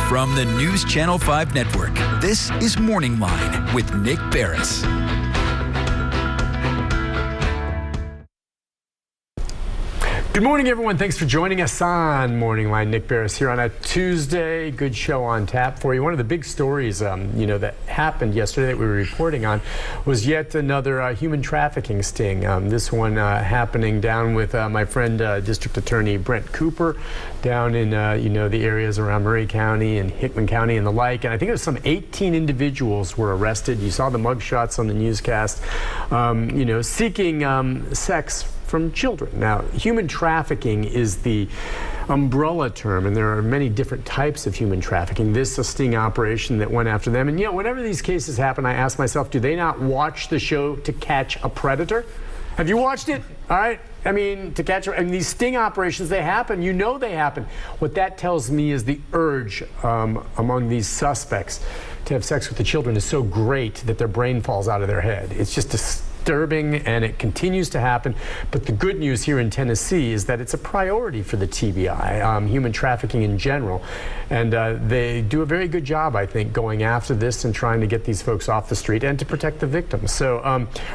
From the News Channel 5 Network, this is Morning Line with Nick Barris. Good morning, everyone. Thanks for joining us on Morning Line. Nick Barris here on a Tuesday. Good show on tap for you. One of the big stories, that happened yesterday that we were reporting on was yet another human trafficking sting. This one happening down with my friend, District Attorney Brent Cooper, down in the areas around Murray County and Hickman County and the like. And I think it was some 18 individuals were arrested. You saw the mugshots on the newscast, seeking sex from children. Now, human trafficking is the umbrella term, and there are many different types of human trafficking. This is a sting operation that went after them. And whenever these cases happen, I ask myself, do they not watch the show To Catch a Predator? Have you watched it? All right. These sting operations, they happen. They happen. What that tells me is the urge among these suspects to have sex with the children is so great that their brain falls out of their head. It's just disturbing, and it continues to happen. But the good news here in Tennessee is that it's a priority for the TBI, human trafficking in general. And they do a very good job, I think, going after this and trying to get these folks off the street and to protect the victims. So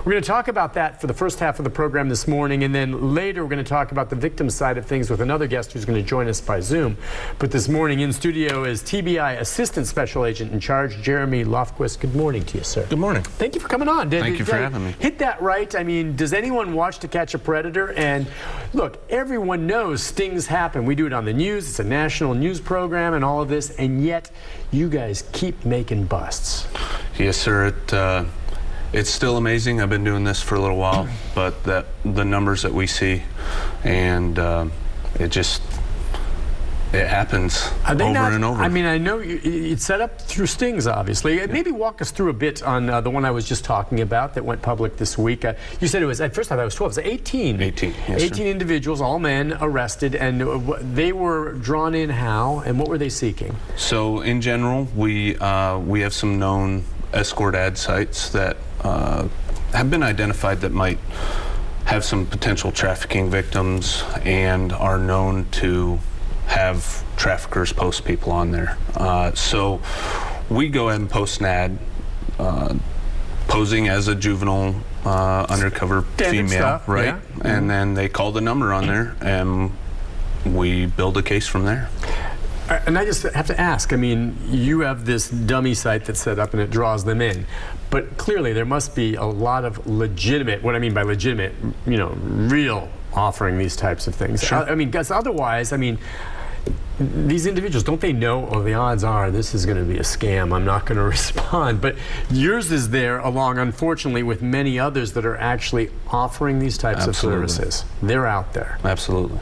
we're going to talk about that for the first half of the program this morning. And then later, we're going to talk about the victim side of things with another guest who's going to join us by Zoom. But this morning in studio is TBI Assistant Special Agent in Charge, Jeremy Lofquest. Good morning to you, sir. Good morning. Thank you for coming on. Thank you for having me. Hit that right? Does anyone watch To Catch a Predator? And look, everyone knows stings happen. We do it on the news. It's a national news program and all of this, and yet you guys keep making busts. Yes, sir. It's still amazing. I've been doing this for a little while, but the numbers that we see, and it happens over and over. I know it's set up through stings, obviously. Yeah. Maybe walk us through a bit on the one I was just talking about that went public this week. You said it was, at first I thought it was 12. It was 18. 18, yes, 18 individuals, all men, arrested. And they were drawn in how, and what were they seeking? So in general, we have some known escort ad sites that have been identified that might have some potential trafficking victims and are known to have traffickers post people on there. So we go ahead and post an ad posing as a juvenile undercover Standard female, stuff, right? Yeah. And then they call the number on there, and we build a case from there. And I just have to ask, you have this dummy site that's set up and it draws them in, but clearly there must be a lot of legitimate, what I mean by legitimate, real offering these types of things. Sure. Because otherwise, these individuals, don't they know, the odds are this is going to be a scam, I'm not going to respond. But yours is there along, unfortunately, with many others that are actually offering these types Absolutely. of services. They're out there. Absolutely.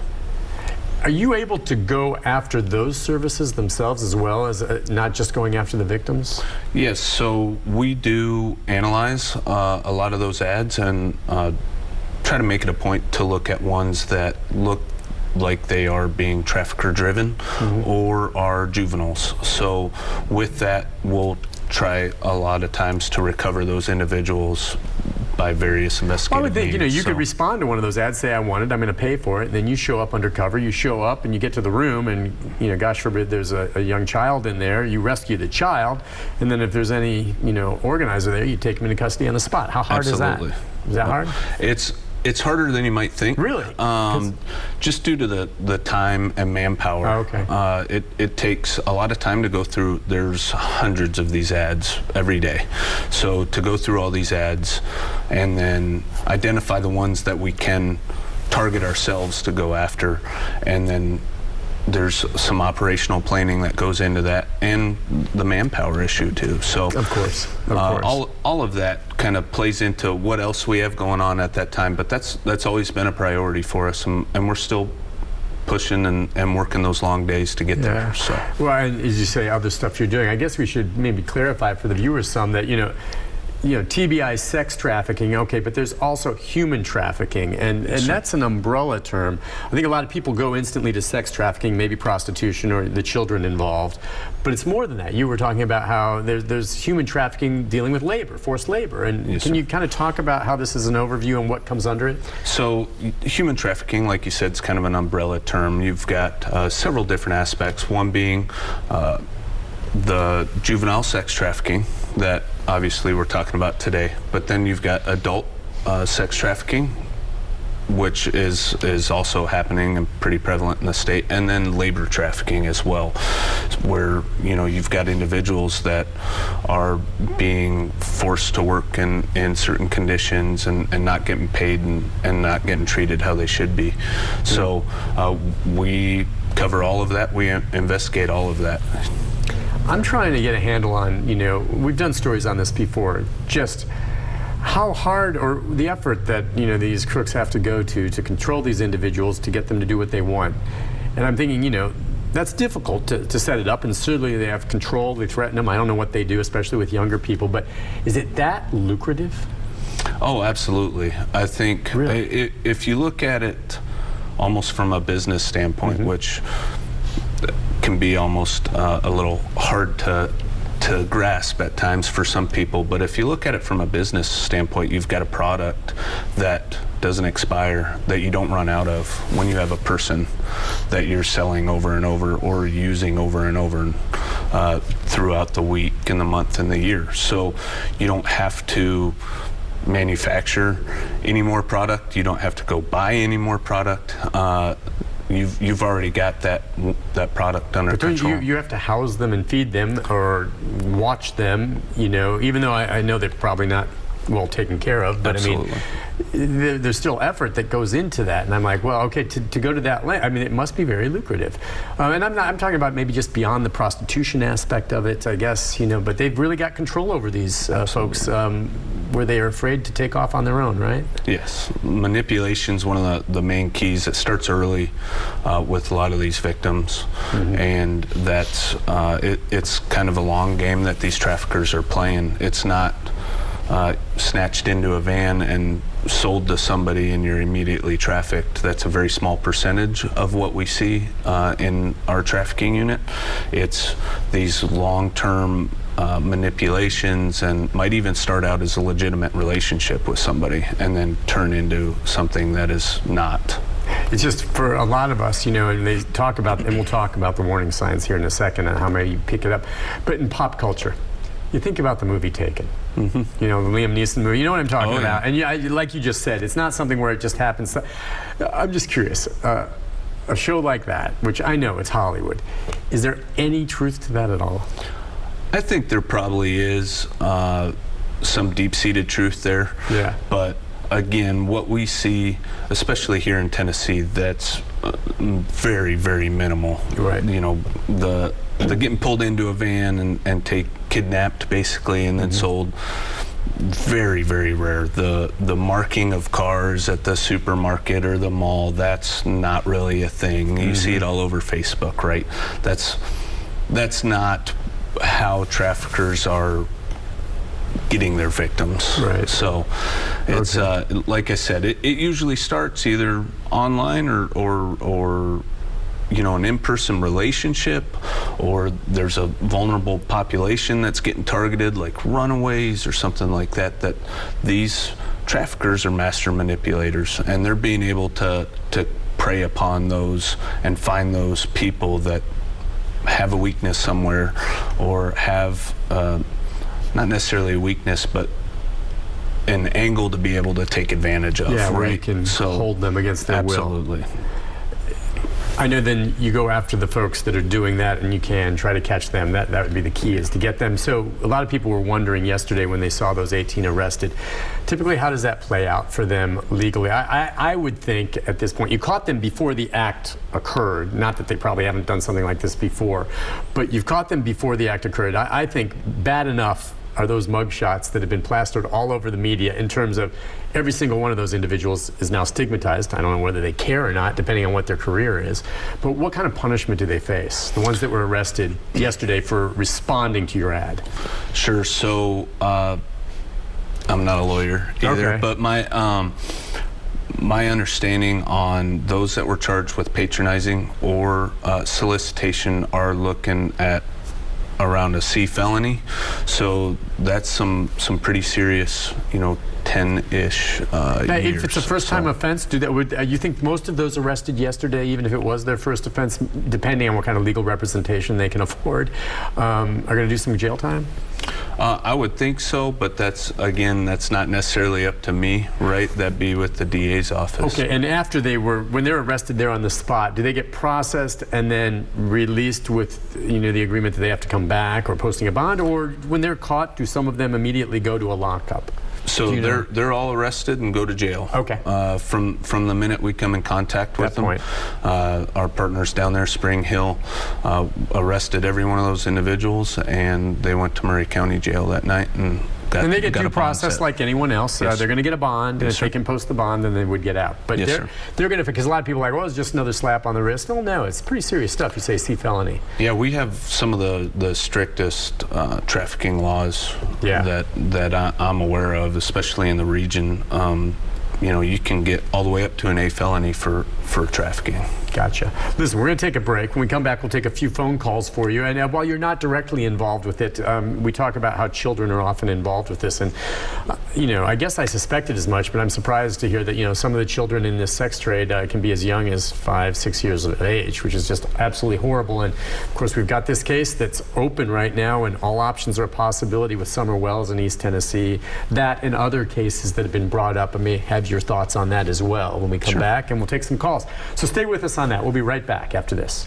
Are you able to go after those services themselves as well as not just going after the victims? Yes, so we do analyze a lot of those ads and try to make it a point to look at ones that look like they are being trafficker driven or are juveniles. So with that, we'll try a lot of times to recover those individuals by various investigative I would think, means. you could respond to one of those ads, say I want it, I'm going to pay for it, and then you show up undercover, you show up and you get to the room and, gosh forbid there's a young child in there, you rescue the child, and then if there's any, organizer there, you take them into custody on the spot. How hard Absolutely. is that? Is that hard? It's harder than you might think. Really? Just due to the time and manpower. Oh, okay. It takes a lot of time to go through. There's hundreds of these ads every day. So to go through all these ads and then identify the ones that we can target ourselves to go after, and then there's some operational planning that goes into that, and the manpower issue too. So of course. all of that kind of plays into what else we have going on at that time. But that's always been a priority for us, and we're still pushing and working those long days to get there. So. Well, and as you say, other stuff you're doing, I guess we should maybe clarify for the viewers some that TBI sex trafficking, okay, but there's also human trafficking, and that's an umbrella term. I think a lot of people go instantly to sex trafficking, maybe prostitution or the children involved, but it's more than that. You were talking about how there's human trafficking dealing with labor, forced labor, and can you kind of talk about how this is an overview and what comes under it? So human trafficking, like you said, is kind of an umbrella term. You've got several different aspects, one being the juvenile sex trafficking that obviously we're talking about today, but then you've got adult sex trafficking, which is also happening and pretty prevalent in the state, and then labor trafficking as well, where you've got individuals that are being forced to work in certain conditions and not getting paid and not getting treated how they should be. So we cover all of that. We investigate all of that. I'm trying to get a handle on, we've done stories on this before, just how hard, or the effort that these crooks have to go to control these individuals to get them to do what they want. And I'm thinking, that's difficult to set it up, and certainly they have control, they threaten them. I don't know what they do, especially with younger people, but is it that lucrative? Oh, absolutely. I think Really? if you look at it almost from a business standpoint, which can be almost a little hard to grasp at times for some people, but if you look at it from a business standpoint, you've got a product that doesn't expire, that you don't run out of when you have a person that you're selling over and over or using over and over throughout the week and the month and the year. So you don't have to manufacture any more product, you don't have to go buy any more product. You've already got that product under control. You have to house them and feed them or watch them, even though I know they're probably not well taken care of, but Absolutely. I mean, there's still effort that goes into that, and I'm like, well, okay, to go to that length, I mean, it must be very lucrative. And I'm talking about maybe just beyond the prostitution aspect of it, I guess, but they've really got control over these folks where they are afraid to take off on their own, right? Yes, manipulation's one of the main keys. It starts early with a lot of these victims, and that's it's kind of a long game that these traffickers are playing. It's not snatched into a van and sold to somebody and you're immediately trafficked. That's a very small percentage of what we see in our trafficking unit. It's these long-term manipulations, and might even start out as a legitimate relationship with somebody and then turn into something that is not. It's just for a lot of us, and they talk about, and we'll talk about the warning signs here in a second and how many you pick it up, but in pop culture, you think about the movie Taken, the Liam Neeson movie, you know what I'm talking about. And like you just said, it's not something where it just happens. I'm just curious, a show like that, which I know it's Hollywood, is there any truth to that at all? I think there probably is some deep-seated truth there. Yeah. But again, what we see, especially here in Tennessee, that's very, very minimal. Right. The getting pulled into a van and kidnapped basically and then sold, very, very rare. The marking of cars at the supermarket or the mall, that's not really a thing. You see it all over Facebook, right? That's not how traffickers are getting their victims. Right. So it's like I said, it usually starts either online or an in-person relationship, or there's a vulnerable population that's getting targeted, like runaways or something like that, that these traffickers are master manipulators, and they're being able to prey upon those and find those people that have a weakness somewhere, or have not necessarily a weakness, but an angle to be able to take advantage of. Yeah, where you can hold them against their will. Absolutely. I know then you go after the folks that are doing that, and you can try to catch them. That would be the key, is to get them. So a lot of people were wondering yesterday when they saw those 18 arrested, typically how does that play out for them legally? I would think at this point, you caught them before the act occurred. Not that they probably haven't done something like this before, but you've caught them before the act occurred. I think bad enough are those mugshots that have been plastered all over the media, in terms of every single one of those individuals is now stigmatized. I don't know whether they care or not, depending on what their career is. But what kind of punishment do they face? The ones that were arrested yesterday for responding to your ad. Sure. So I'm not a lawyer either, but my understanding on those that were charged with patronizing or solicitation are looking at around a C felony. So that's some pretty serious, 10-ish Now, years. if it's a first-time offense, you think most of those arrested yesterday, even if it was their first offense, depending on what kind of legal representation they can afford, are going to do some jail time? I would think so, but that's not necessarily up to me, right? That'd be with the DA's office. Okay, and after when they're arrested there on the spot, do they get processed and then released with, the agreement that they have to come back or posting a bond, or when they're caught, do some of them immediately go to a lockup? So they're all arrested and go to jail. Okay. From the minute we come in contact with them. Point. Our partners down there, Spring Hill, arrested every one of those individuals, and they went to Murray County Jail that night and they get got due a bond process set. like anyone else. Yes. They're going to get a bond, and if they can post the bond, then they would get out. But Yes, sir. they're going to, because a lot of people are like, well, it's just another slap on the wrist. Oh, no, it's pretty serious stuff. You say C felony. Yeah, we have some of the strictest trafficking laws that I'm aware of, especially in the region. You can get all the way up to an A felony for trafficking. Gotcha. Listen, we're going to take a break. When we come back, we'll take a few phone calls for you. And while you're not directly involved with it, we talk about how children are often involved with this. And, I guess I suspected as much, but I'm surprised to hear that, some of the children in this sex trade can be as young as 5, 6 years of age, which is just absolutely horrible. And, of course, we've got this case that's open right now, and all options are a possibility with Summer Wells in East Tennessee. That and other cases that have been brought up. I may have your thoughts on that as well when we come back, and we'll take some calls. So stay with us on that. We'll be right back after this.